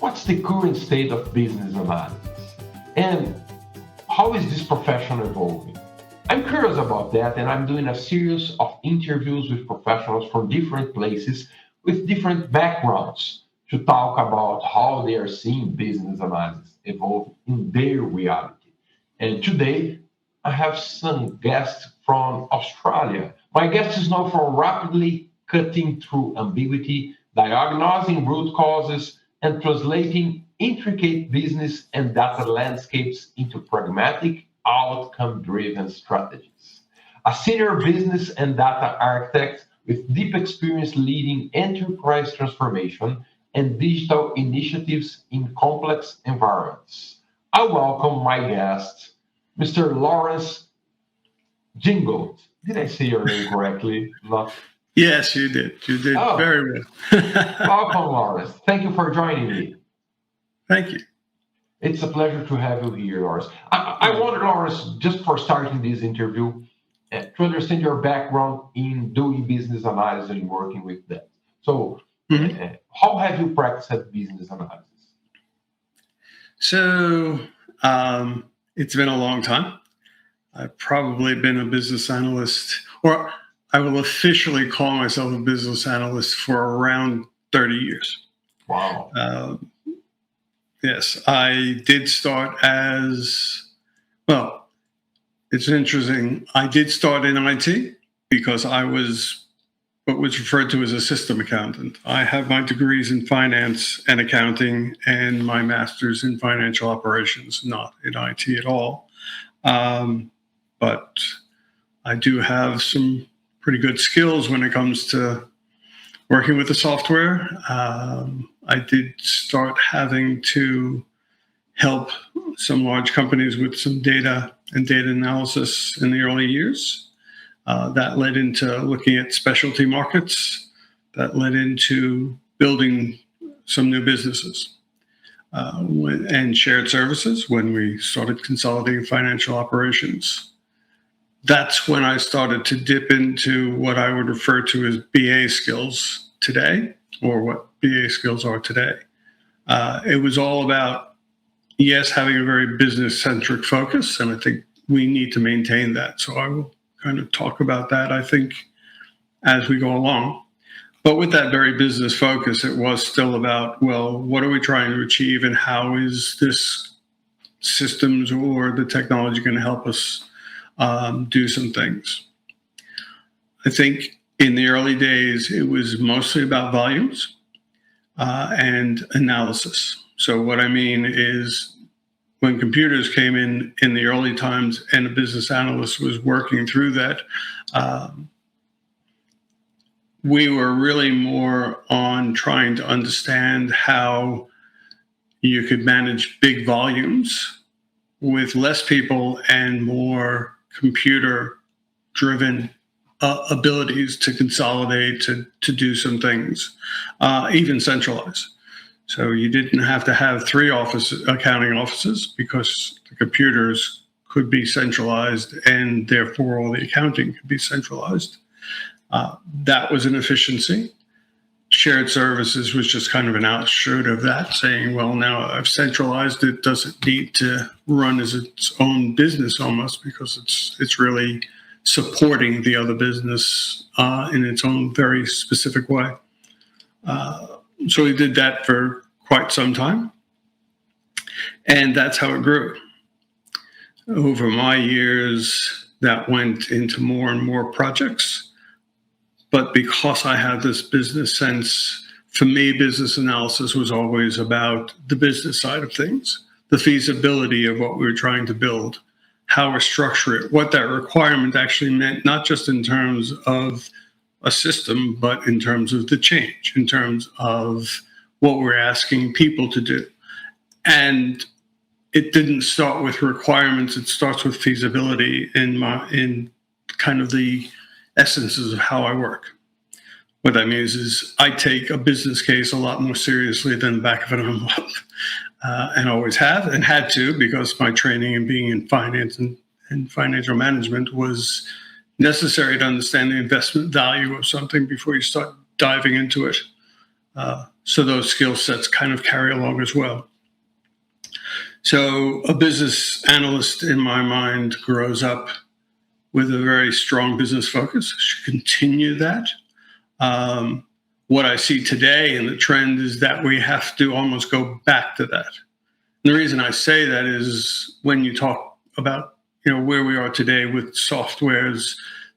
what's the current state of business analysis? And how is this profession evolving? I'm curious about that, and I'm doing a series of interviews with professionals from different places with different backgrounds to talk about how they are seeing business analysis evolve in their reality. And today, I have some guests from Australia. My guest is known for rapidly cutting through ambiguity, diagnosing root causes, and translating intricate business and data landscapes into pragmatic, outcome driven strategies. A senior business and data architect with deep experience leading enterprise transformation and digital initiatives in complex environments. I welcome my guest, Mr. Lawrence Gingold. Did I say your name correctly? Not. Yes, you did. You did very well. Welcome, Lawrence. Thank you for joining me. Thank you. It's a pleasure to have you here, Lawrence. I wanted, Lawrence, just for starting this interview, to understand your background in doing business analysis and working with that. So, how have you practiced business analysis? So, it's been a long time. I've probably been a business analyst, or I will officially call myself a business analyst for around 30 years. Wow. Yes, I did start as, well, it's interesting. I did start in IT because I was what was referred to as a system accountant. I have my degrees in finance and accounting and my master's in financial operations, not in IT at all. But I do have some pretty good skills when it comes to working with the software. I did start having to help some large companies with some data and data analysis in the early years. That led into looking at specialty markets. That led into building some new businesses and shared services when we started consolidating financial operations. That's when I started to dip into what I would refer to as BA skills today, or what BA skills are today. It was all about, yes, having a very business-centric focus, and I think we need to maintain that. So I will kind of talk about that, I think, as we go along. But with that very business focus, it was still about, well, what are we trying to achieve, and how is this systems or the technology going to help us do some things? I think in the early days, it was mostly about volumes and analysis. So what I mean is, when computers came in the early times and a business analyst was working through that, we were really more on trying to understand how you could manage big volumes with less people and more computer-driven abilities to consolidate, to do some things, even centralize. So you didn't have to have 3 accounting offices, because the computers could be centralized, and therefore all the accounting could be centralized. That was an efficiency. Shared services was just kind of an outshirt of that, saying, well, now I've centralized it, doesn't need to run as its own business almost, because it's really supporting the other business in its own very specific way. So we did that for quite some time, and that's how it grew. Over my years, that went into more and more projects. But because I had this business sense, for me, business analysis was always about the business side of things, the feasibility of what we were trying to build, how we structure it, what that requirement actually meant, not just in terms of a system, but in terms of the change, in terms of what we're asking people to do. And it didn't start with requirements, it starts with feasibility in kind of the essences of how I work. What that means is I take a business case a lot more seriously than the back of an envelope, and always have and had to, because my training and being in finance and financial management was necessary to understand the investment value of something before you start diving into it. So those skill sets kind of carry along as well. So a business analyst, in my mind, grows up with a very strong business focus, should continue that. What I see today in the trend is that we have to almost go back to that. And the reason I say that is when you talk about where we are today with softwares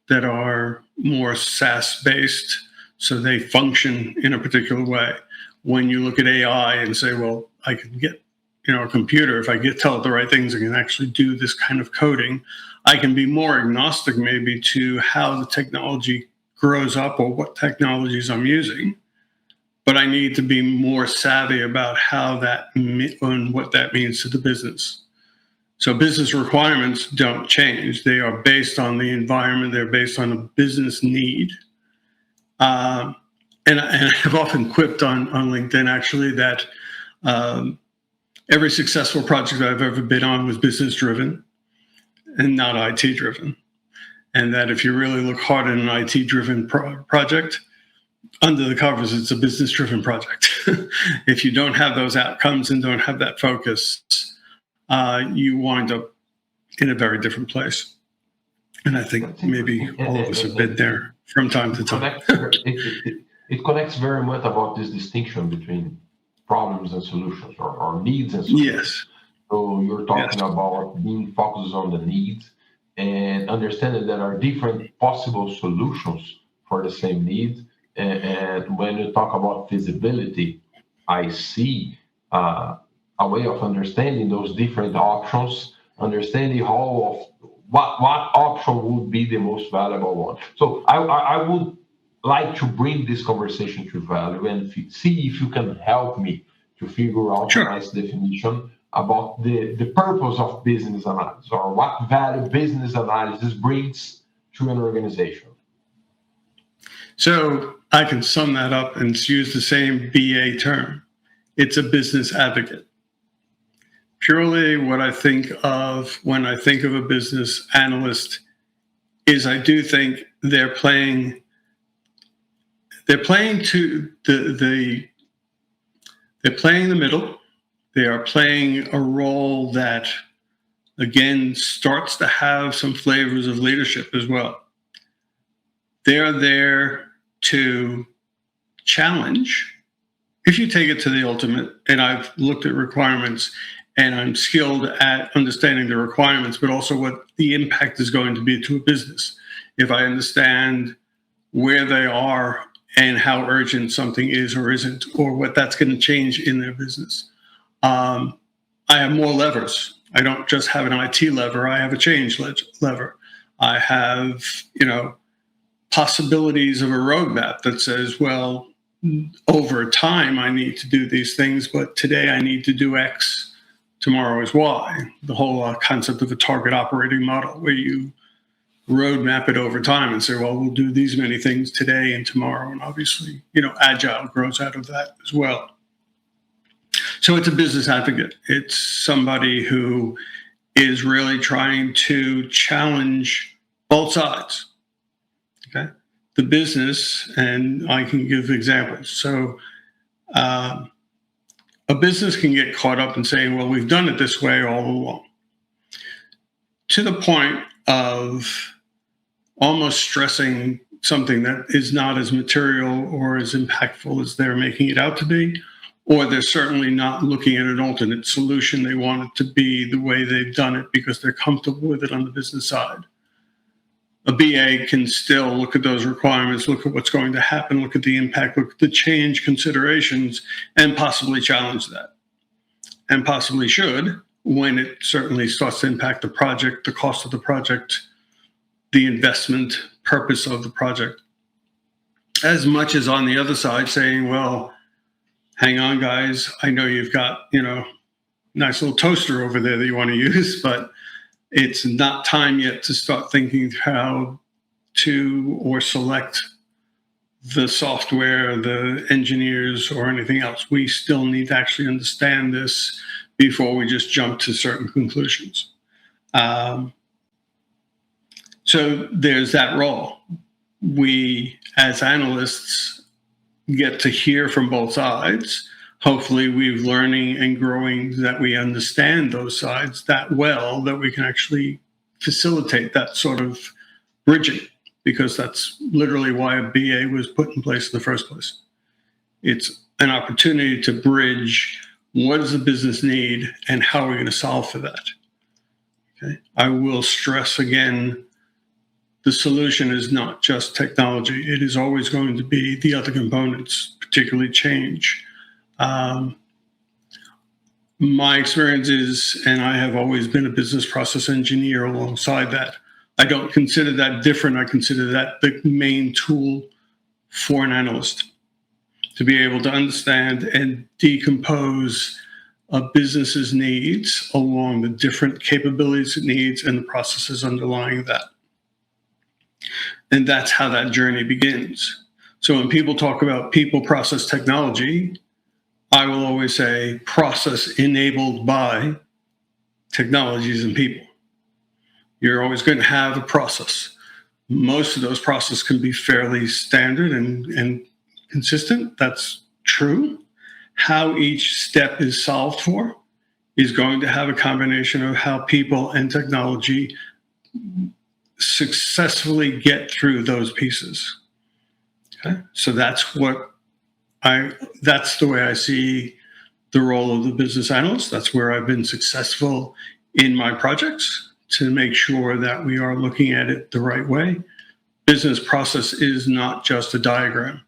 that are more SaaS based, so they function in a particular way. When you look at AI and say, well, I can get a computer, if I tell it the right things, I can actually do this kind of coding. I can be more agnostic maybe to how the technology grows up or what technologies I'm using, but I need to be more savvy about how that and what that means to the business. So business requirements don't change. They are based on the environment. They're based on a business need. And I've often quipped on LinkedIn actually that every successful project I've ever been on was business driven and not IT driven. And that if you really look hard at an IT driven project, under the covers, it's a business driven project. If you don't have those outcomes and don't have that focus, you wind up in a very different place. And I think maybe all of us have been there from time to time. It connects very much about this distinction between problems and solutions, or needs and solutions. Yes. So you're talking about being focused on the needs and understanding there are different possible solutions for the same needs. And when you talk about feasibility, I see a way of understanding those different options, understanding what option would be the most valuable one. So I would like to bring this conversation to value and see if you can help me to figure out a nice definition about the purpose of business analysis, or what value business analysis brings to an organization. So I can sum that up and use the same BA term. It's a business advocate. Purely what I think of when I think of a business analyst is I do think they're playing to they're playing the middle. They are playing a role that, again, starts to have some flavors of leadership as well. They're there to challenge. If you take it to the ultimate, and I've looked at requirements and I'm skilled at understanding the requirements, but also what the impact is going to be to a business. If I understand where they are and how urgent something is or isn't, or what that's going to change in their business, I have more levers. I don't just have an IT lever. I have a change lever. I have, possibilities of a roadmap that says, well, over time, I need to do these things, but today I need to do X, tomorrow is Y. The whole concept of a target operating model, where you roadmap it over time and say, well, we'll do these many things today and tomorrow. And obviously, Agile grows out of that as well. So it's a business advocate. It's somebody who is really trying to challenge both sides. Okay, the business, and I can give examples. So a business can get caught up in saying, well, we've done it this way all along, to the point of almost stressing something that is not as material or as impactful as they're making it out to be, or they're certainly not looking at an alternate solution. They want it to be the way they've done it because they're comfortable with it on the business side. A BA can still look at those requirements, look at what's going to happen, look at the impact, look at the change considerations, and possibly challenge that. And possibly should, when it certainly starts to impact the project, the cost of the project, the investment purpose of the project. As much as on the other side saying, well, hang on, guys, I know you've got, nice little toaster over there that you want to use, but it's not time yet to start thinking how to or select the software, the engineers, or anything else. We still need to actually understand this before we just jump to certain conclusions. So there's that role. We, as analysts, get to hear from both sides. Hopefully we're learning and growing that we understand those sides that well that we can actually facilitate that sort of bridging, because that's literally why a BA was put in place in the first place. It's an opportunity to bridge what does the business need and how are we going to solve for that. Okay. I will stress again, the solution is not just technology. It is always going to be the other components, particularly change. My experience is, and I have always been a business process engineer alongside that. I don't consider that different. I consider that the main tool for an analyst to be able to understand and decompose a business's needs along the different capabilities it needs and the processes underlying that. And that's how that journey begins. So when people talk about people, process, technology, I will always say process enabled by technologies and people. You're always going to have a process. Most of those processes can be fairly standard and consistent. That's true. How each step is solved for is going to have a combination of how people and technology successfully get through those pieces. Okay? So that's the way I see the role of the business analyst. That's where I've been successful in my projects, to make sure that we are looking at it the right way. Business process is not just a diagram.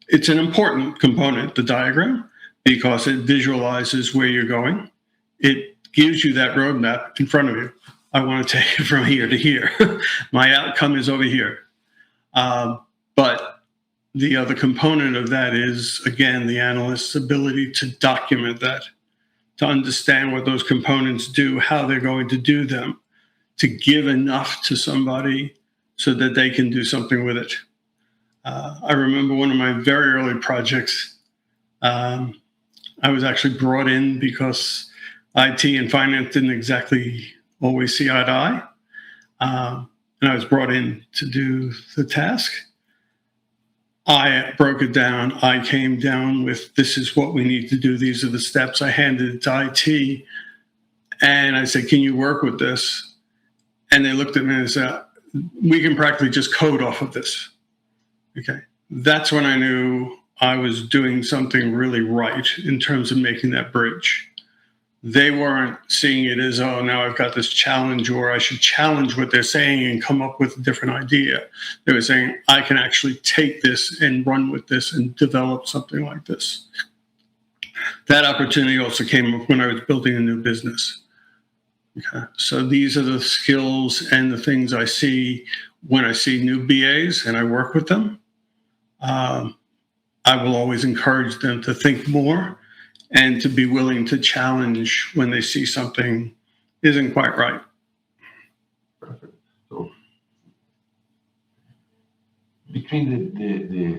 It's an important component, the diagram, because it visualizes where you're going. It gives you that roadmap in front of you. I want to take it from here to here. My outcome is over here. But the other component of that is, again, the analyst's ability to document that, to understand what those components do, how they're going to do them, to give enough to somebody so that they can do something with it. I remember one of my very early projects. I was actually brought in because IT and finance didn't exactly always see eye to eye. And I was brought in to do the task. I broke it down. I came down with, this is what we need to do. These are the steps. I handed it to IT. And I said, can you work with this? And they looked at me and said, we can practically just code off of this. Okay. That's when I knew I was doing something really right in terms of making that bridge. They weren't seeing it as, oh, now I've got this challenge, or I should challenge what they're saying and come up with a different idea. They were saying, I can actually take this and run with this and develop something like this. That opportunity also came up when I was building a new business. Okay. So these are the skills and the things I see when I see new BAs and I work with them. I will always encourage them to think more and to be willing to challenge when they see something isn't quite right. Perfect. So between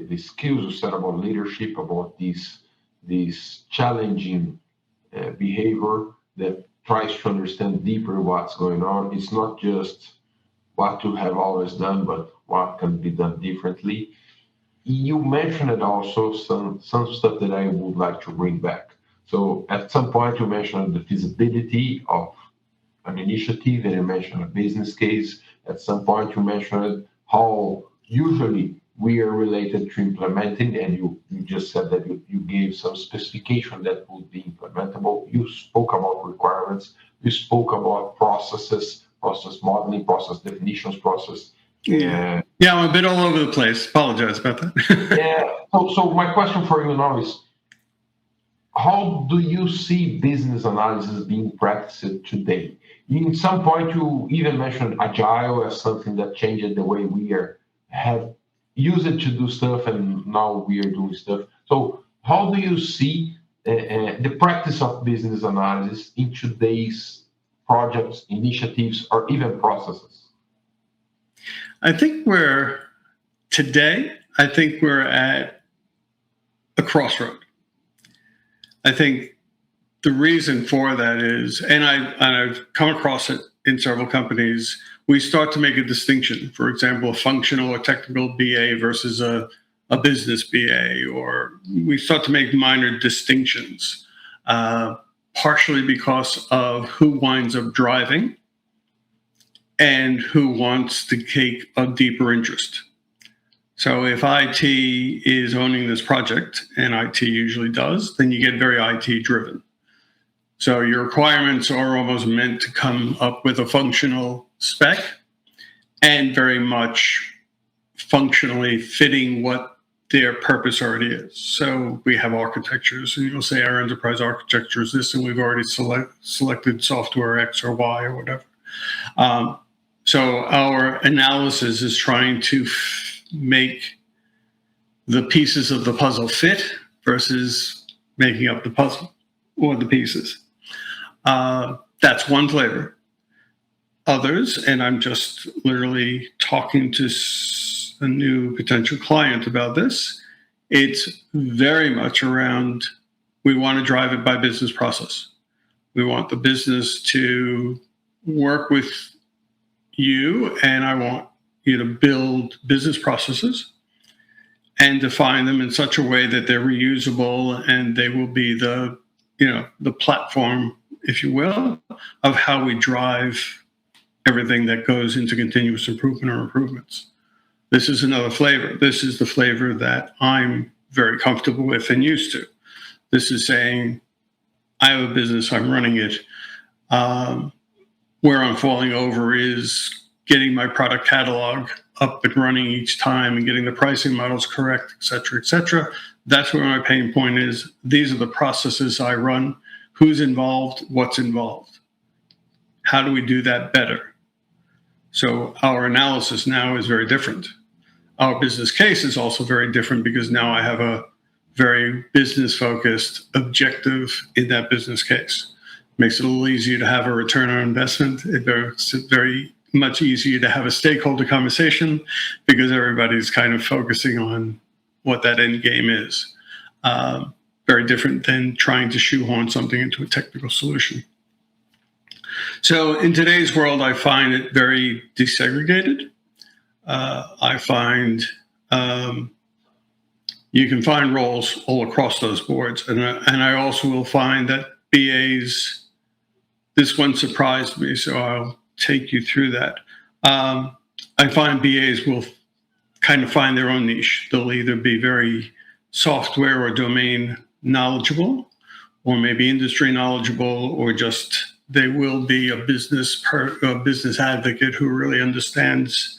the skills you said about leadership, about this challenging behavior that tries to understand deeper what's going on, it's not just what you have always done, but what can be done differently. You mentioned also some stuff that I would like to bring back. So at some point you mentioned the feasibility of an initiative, and you mentioned a business case. At some point you mentioned how usually we are related to implementing, and you just said that you gave some specification that would be implementable. You spoke about requirements. You spoke about processes, process modeling, process definitions, process. Yeah, I'm a bit all over the place. Apologize about that. Yeah. So my question for you now is, how do you see business analysis being practiced today? In some point, you even mentioned agile as something that changed the way we have used it to do stuff, and now we are doing stuff. So how do you see the practice of business analysis in today's projects, initiatives, or even processes? I think we're at a crossroad. I think the reason for that is, and I've come across it in several companies, we start to make a distinction. For example, a functional or technical BA versus a a business BA, or we start to make minor distinctions, partially because of who winds up driving and who wants to take a deeper interest. So if IT is owning this project, and IT usually does, then you get very IT driven. So your requirements are almost meant to come up with a functional spec and very much functionally fitting what their purpose already is. So we have architectures, and you'll say our enterprise architecture is this, and we've already selected software X or Y or whatever. So our analysis is trying to make the pieces of the puzzle fit versus making up the puzzle or the pieces. That's one flavor. Others, and I'm just literally talking to a new potential client about this, it's very much around, we want to drive it by business process. We want the business to work with you, and I want you to build business processes and define them in such a way that they're reusable, and they will be the platform, if you will, of how we drive everything that goes into continuous improvement or improvements. This is another flavor. This is the flavor that I'm very comfortable with and used to. This is saying, I have a business, I'm running it. Where I'm falling over is getting my product catalog up and running each time and getting the pricing models correct, et cetera, et cetera. That's where my pain point is. These are the processes I run. Who's involved? What's involved? How do we do that better? So our analysis now is very different. Our business case is also very different because now I have a very business-focused objective in that business case. Makes it a little easier to have a return on investment. It makes it very much easier to have a stakeholder conversation because everybody's kind of focusing on what that end game is. Very different than trying to shoehorn something into a technical solution. So in today's world, I find it very desegregated. I find you can find roles all across those boards. And I also will find that BAs, this one surprised me, so I'll take you through that. I find BAs will kind of find their own niche. They'll either be very software or domain knowledgeable, or maybe industry knowledgeable, or just they will be a business advocate who really understands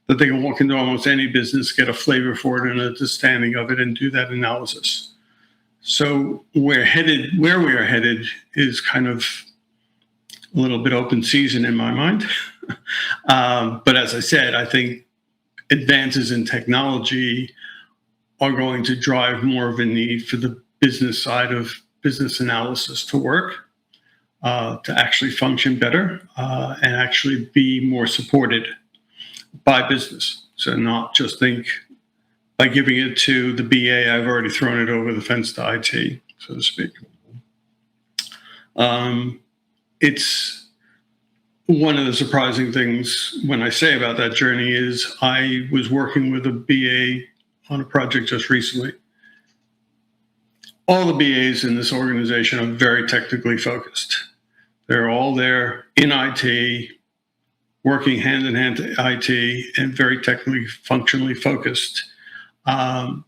that they can walk into almost any business, get a flavor for it and an understanding of it, and do that analysis. So where we are headed is kind of a little bit open season in my mind. But as I said, I think advances in technology are going to drive more of a need for the business side of business analysis to work, to actually function better, and actually be more supported by business. So not just think by giving it to the BA, I've already thrown it over the fence to IT, so to speak. It's one of the surprising things when I say about that journey is I was working with a BA on a project just recently. All the BAs in this organization are very technically focused. They're all there in IT, working hand in hand to IT, and very technically, functionally focused. And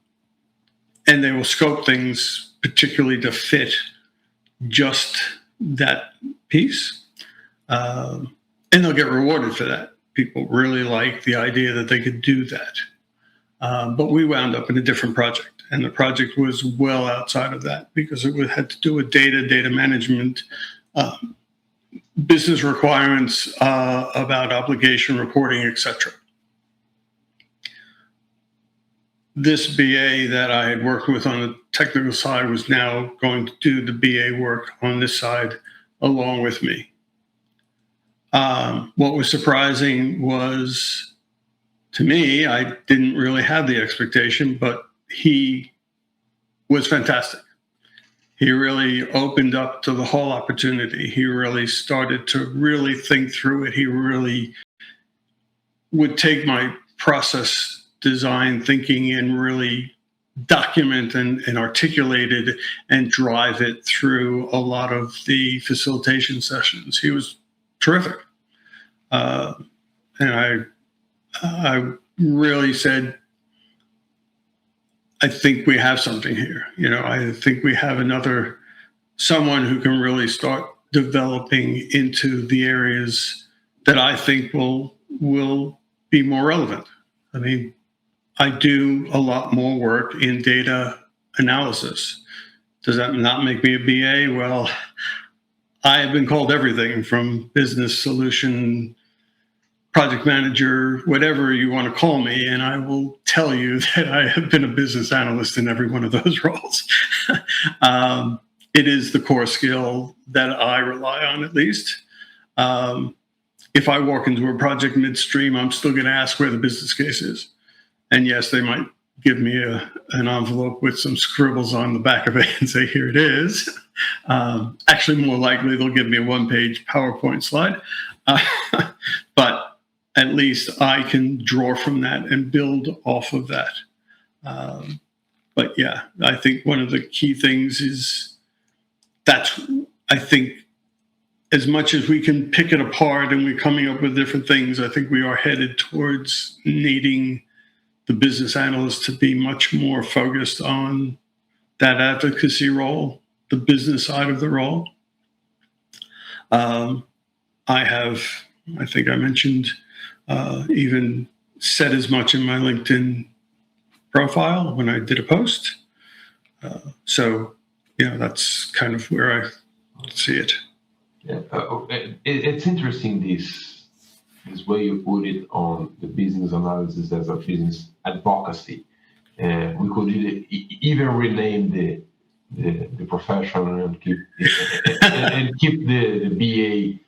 they will scope things particularly to fit just that piece. And they'll get rewarded for that. People really like the idea that they could do that. But we wound up in a different project. And the project was well outside of that because it had to do with data management, business requirements about obligation reporting, etc. This BA that I had worked with on the technical side was now going to do the BA work on this side along with me. What was surprising was, to me, I didn't really have the expectation, but he was fantastic. He really opened up to the whole opportunity. He really started to really think through it. He really would take my process design thinking and really document and articulate it and drive it through a lot of the facilitation sessions. He was terrific. And I really said, I think we have something here. I think we have someone who can really start developing into the areas that I think will be more relevant. I mean, I do a lot more work in data analysis. Does that not make me a BA? Well, I have been called everything from business solution, project manager, whatever you want to call me, and I will tell you that I have been a business analyst in every one of those roles. It is the core skill that I rely on, at least. If I walk into a project midstream, I'm still going to ask where the business case is. And yes, they might give me an envelope with some scribbles on the back of it and say, here it is. Actually, more likely, they'll give me a one-page PowerPoint slide. But at least I can draw from that and build off of that. But yeah, I think one of the key things is I think as much as we can pick it apart and we're coming up with different things, I think we are headed towards needing the business analyst to be much more focused on that advocacy role, the business side of the role. I think I mentioned, even said as much in my LinkedIn profile when I did a post. So, that's kind of where I see it. Yeah, it's interesting this way you put it on the business analysis as a business advocacy. We could even rename the profession and keep the BA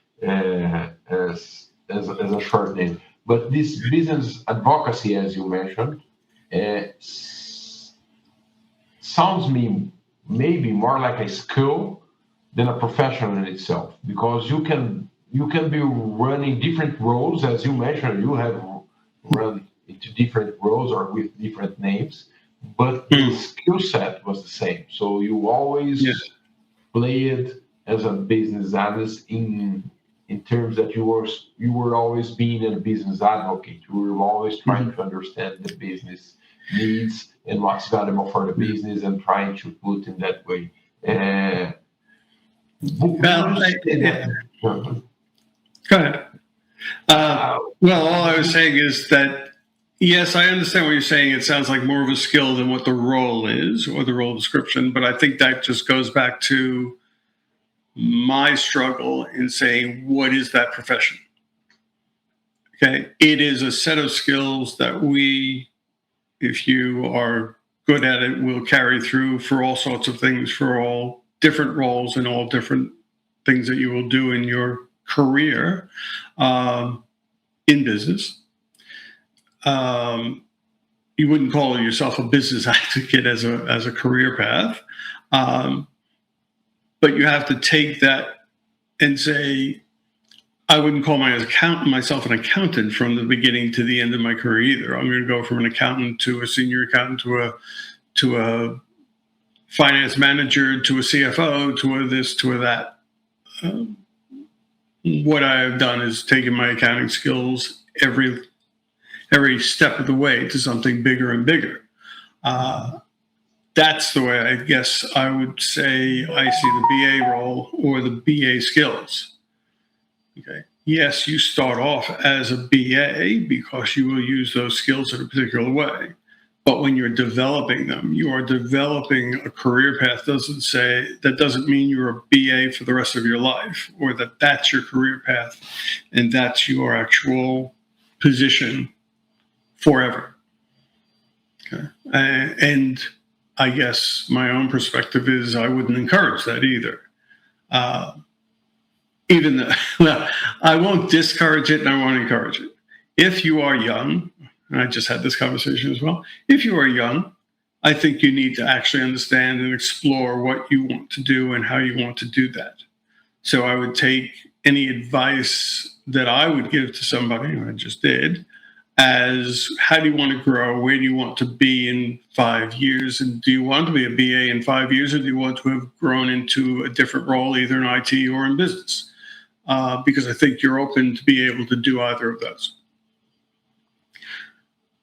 as a short name. But this business advocacy, as you mentioned, sounds me maybe more like a skill than a profession in itself, because you can be running different roles, as you mentioned. You have run into different roles or with different names, but the skill set was the same. So you always played as a business analyst in terms that you were always being a business advocate. You were always trying to understand the business needs and what's valuable for the business and trying to put in that way. Go ahead. Well, all I was saying is that, yes, I understand what you're saying. It sounds like more of a skill than what the role is or the role description, but I think that just goes back to my struggle in saying, what is that profession? Okay, it is a set of skills that if you are good at it, will carry through for all sorts of things, for all different roles and all different things that you will do in your career in business. You wouldn't call yourself a business advocate as a career path, but you have to take that and say, I wouldn't call myself an accountant from the beginning to the end of my career either. I'm going to go from an accountant to a senior accountant to a finance manager to a CFO to a this to a that. What I have done is taken my accounting skills every step of the way to something bigger and bigger. That's the way I guess I would say I see the BA role or the BA skills. Okay. Yes, you start off as a BA because you will use those skills in a particular way. But when you're developing them, you are developing a career path. That doesn't mean you're a BA for the rest of your life, or that's your career path and that's your actual position forever. Okay. And I guess my own perspective is I wouldn't encourage that either. I won't discourage it and I won't encourage it. If you are young, and I just had this conversation as well, if you are young, I think you need to actually understand and explore what you want to do and how you want to do that. So I would take any advice that I would give to somebody, I just did, as how do you want to grow? Where do you want to be in 5 years? And do you want to be a BA in 5 years, or do you want to have grown into a different role, either in IT or in business? Because I think you're open to be able to do either of those.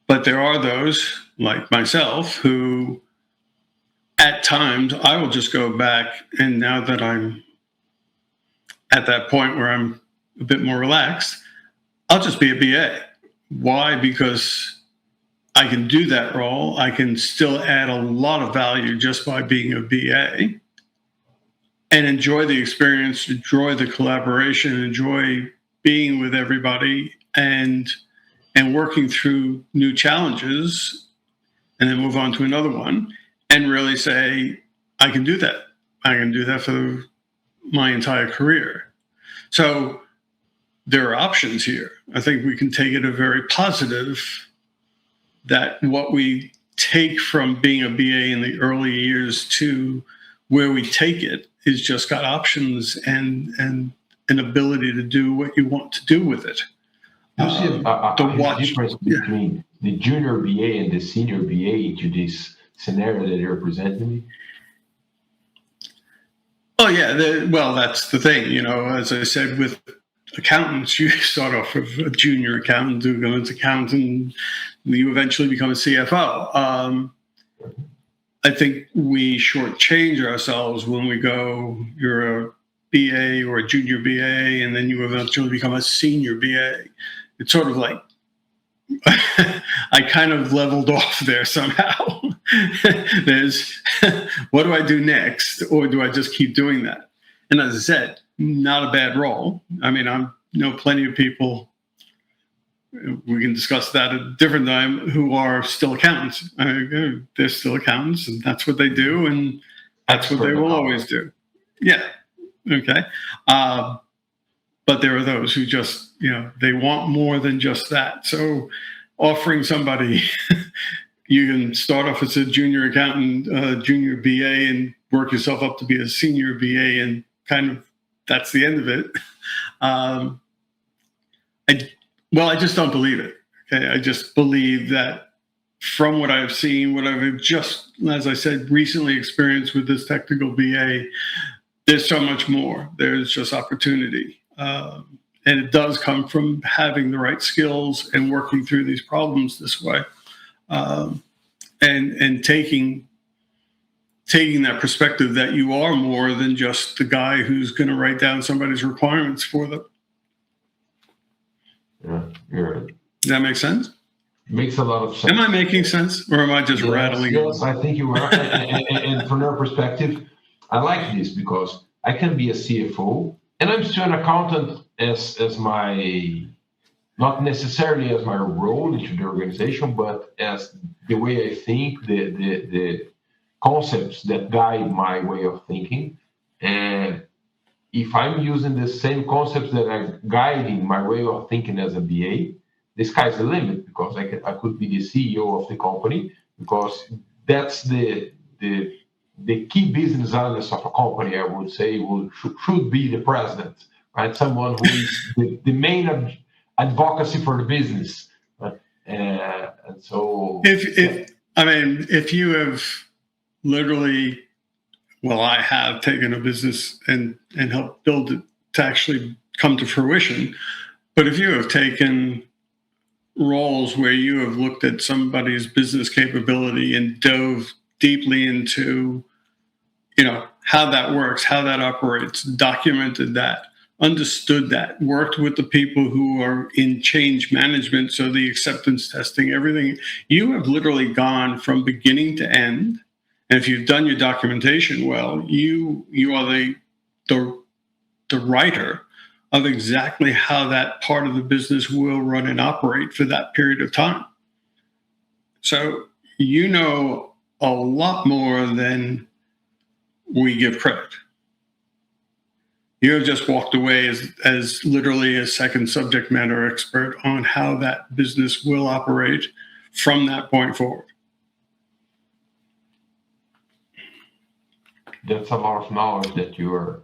But there are those, like myself, who at times I will just go back, and now that I'm at that point where I'm a bit more relaxed, I'll just be a BA. Why? Because I can do that role. I can still add a lot of value just by being a BA and enjoy the experience, enjoy the collaboration, enjoy being with everybody and working through new challenges, and then move on to another one and really say, I can do that. I can do that for my entire career. So there are options here. I think we can take it a very positive, that what we take from being a BA in the early years to where we take it is just got options and an ability to do what you want to do with it. You see a difference between the junior BA and the senior BA to this scenario that you're presenting me? Oh, yeah. Well, that's the thing. As I said, with accountants, you start off with a junior accountant, do go into accountant, you eventually become a CFO. I think we shortchange ourselves when we go, you're a BA or a junior BA, and then you eventually become a senior BA. It's sort of like, I kind of leveled off there somehow. There's, what do I do next? Or do I just keep doing that? And as I said, not a bad role. I mean, I know plenty of people, we can discuss that at a different time, who are still accountants. They're still accountants, and that's what they do, and that's what they will always do. Yeah. Okay. But there are those who just, they want more than just that. So offering somebody, you can start off as a junior accountant, junior BA, and work yourself up to be a senior BA, and kind of that's the end of it. I just don't believe it. Okay, I just believe that from what I've seen, what I've just, as I said, recently experienced with this technical BA, there's so much more. There's just opportunity. And it does come from having the right skills and working through these problems this way. And taking that perspective that you are more than just the guy who's going to write down somebody's requirements for them. Yeah, you're right. Does that make sense? Makes a lot of sense. Am I making sense, or am I just rattling? Yes, I think you are. And from your perspective, I like this because I can be a CFO, and I'm still an accountant as my, not necessarily as my role into the organization, but as the way I think, the concepts that guide my way of thinking. And if I'm using the same concepts that are guiding my way of thinking as a BA, the sky's the limit, because I could be the CEO of the company, because that's the key business analyst of a company, I would say, should be the president, right? Someone who is the main advocacy for the business. And so, if you have literally, well, I have taken a business and helped build it to actually come to fruition. But if you have taken roles where you have looked at somebody's business capability and dove deeply into, how that works, how that operates, documented that, understood that, worked with the people who are in change management, so the acceptance testing, everything, you have literally gone from beginning to end. And if you've done your documentation well, you are the writer of exactly how that part of the business will run and operate for that period of time. So you know a lot more than we give credit. You have just walked away as literally a second subject matter expert on how that business will operate from that point forward. That's a lot of knowledge that you are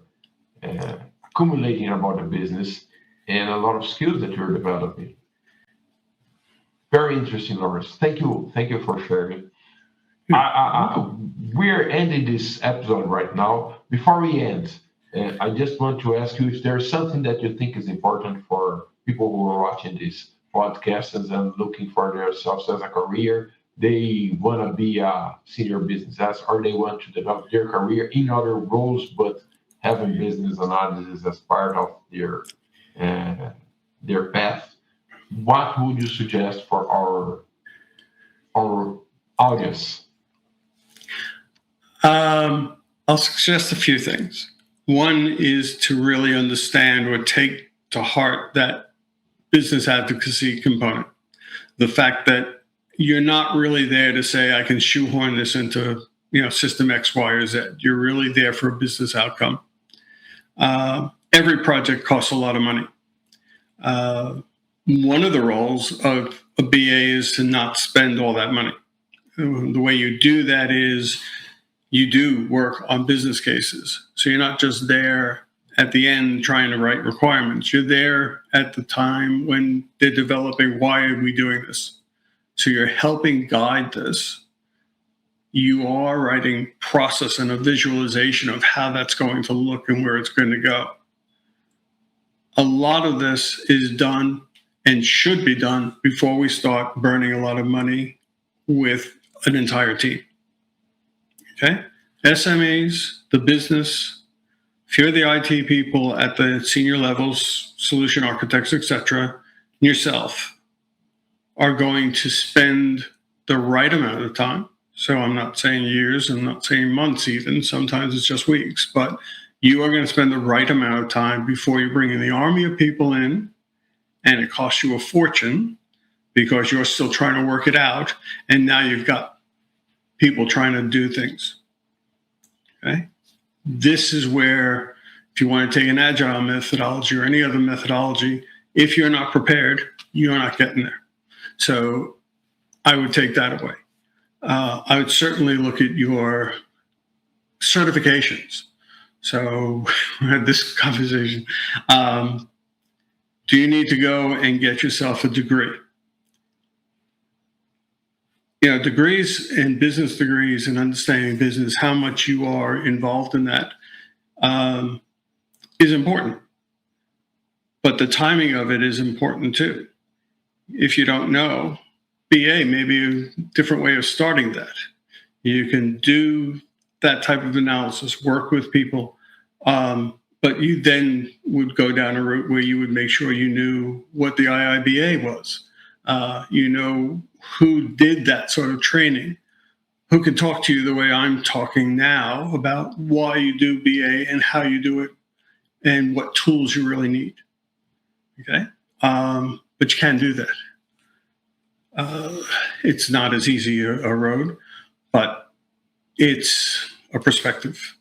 accumulating about the business, and a lot of skills that you're developing. Very interesting, Lawrence. Thank you. Thank you for sharing. We're ending this episode right now. Before we end, I just want to ask you if there's something that you think is important for people who are watching this podcast and looking for themselves as a career. They want to be a senior business analyst, or they want to develop their career in other roles, but having business analysis as part of uh, their path. What would you suggest for our audience? I'll suggest a few things. One is to really understand or take to heart that business advocacy component. The fact that you're not really there to say, I can shoehorn this into system X, Y, or Z. You're really there for a business outcome. Every project costs a lot of money. One of the roles of a BA is to not spend all that money. The way you do that is you do work on business cases. So you're not just there at the end trying to write requirements. You're there at the time when they're developing, why are we doing this? So you're helping guide this. You are writing process and a visualization of how that's going to look and where it's going to go. A lot of this is done and should be done before we start burning a lot of money with an entire team. Okay? SMEs, the business, if you're the IT people at the senior levels, solution architects, etc., yourself are going to spend the right amount of time. So I'm not saying years, I'm not saying months even, sometimes it's just weeks, but you are going to spend the right amount of time before you bring in the army of people in, and it costs you a fortune because you're still trying to work it out, and now you've got people trying to do things. Okay? This is where, if you want to take an agile methodology or any other methodology, if you're not prepared, you're not getting there. So I would take that away. I would certainly look at your certifications. So we had this conversation. Do you need to go and get yourself a degree? Degrees and business degrees and understanding business, how much you are involved in that is important. But the timing of it is important too. If you don't know, BA may be a different way of starting that. You can do that type of analysis, work with people, but you then would go down a route where you would make sure you knew what the IIBA was. Who did that sort of training, who can talk to you the way I'm talking now about why you do BA and how you do it and what tools you really need. Okay? But you can do that. It's not as easy a road, but it's a perspective.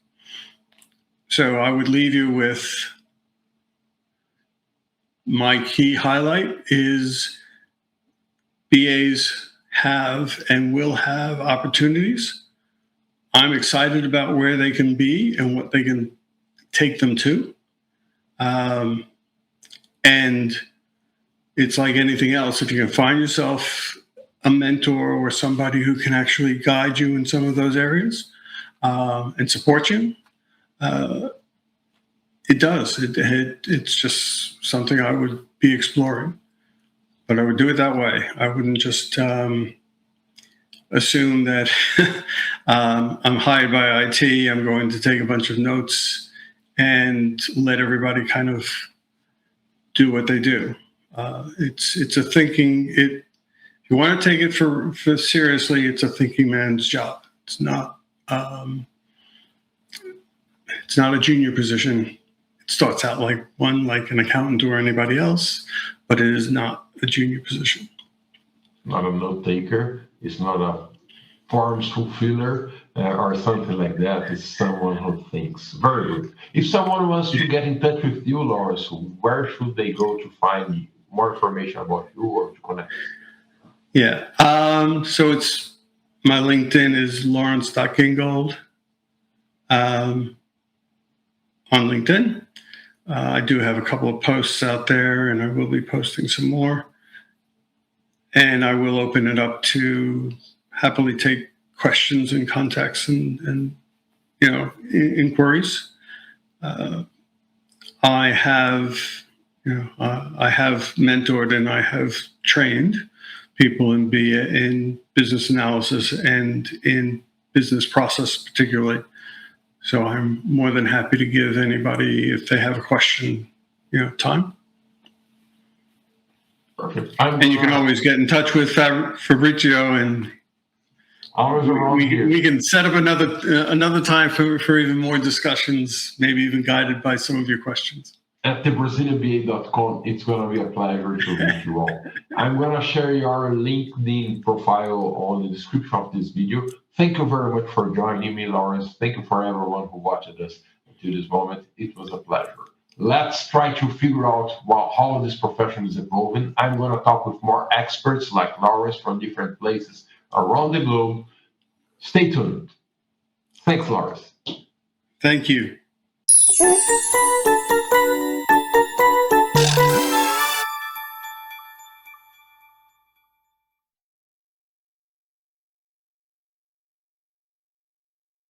So I would leave you with my key highlight is BAs have and will have opportunities. I'm excited about where they can be and what they can take them to. And it's like anything else. If you can find yourself a mentor or somebody who can actually guide you in some of those areas and support you, it does. It's just something I would be exploring. But I would do it that way. I wouldn't just assume that I'm hired by IT, I'm going to take a bunch of notes and let everybody kind of do what they do. It's a thinking. If you want to take it for seriously, it's a thinking man's job. It's not a junior position. It starts out like an accountant or anybody else, but it is not a junior position. Not a note taker. It's not a forms fulfiller or something like that. It's someone who thinks. Very good. If someone wants to get in touch with you, Lawrence, where should they go to find more information about you or to connect? Yeah. So it's my LinkedIn is Lawrence.Gingold on LinkedIn. I do have a couple of posts out there, and I will be posting some more. And I will open it up to happily take questions and contacts and inquiries. I have mentored and I have trained people in business analysis and in business process particularly. So I'm more than happy to give anybody, if they have a question, time. Perfect. And you can always get in touch with Fabrizio, and we can set up another time for even more discussions, maybe even guided by some of your questions. At thebrazilianba.com, it's going to be a pleasure to meet you all. I'm going to share your LinkedIn profile on the description of this video. Thank you very much for joining me, Lawrence. Thank you for everyone who watched us to this moment. It was a pleasure. Let's try to figure out how this profession is evolving. I'm going to talk with more experts like Lawrence from different places around the globe. Stay tuned. Thanks, Lawrence. Thank you.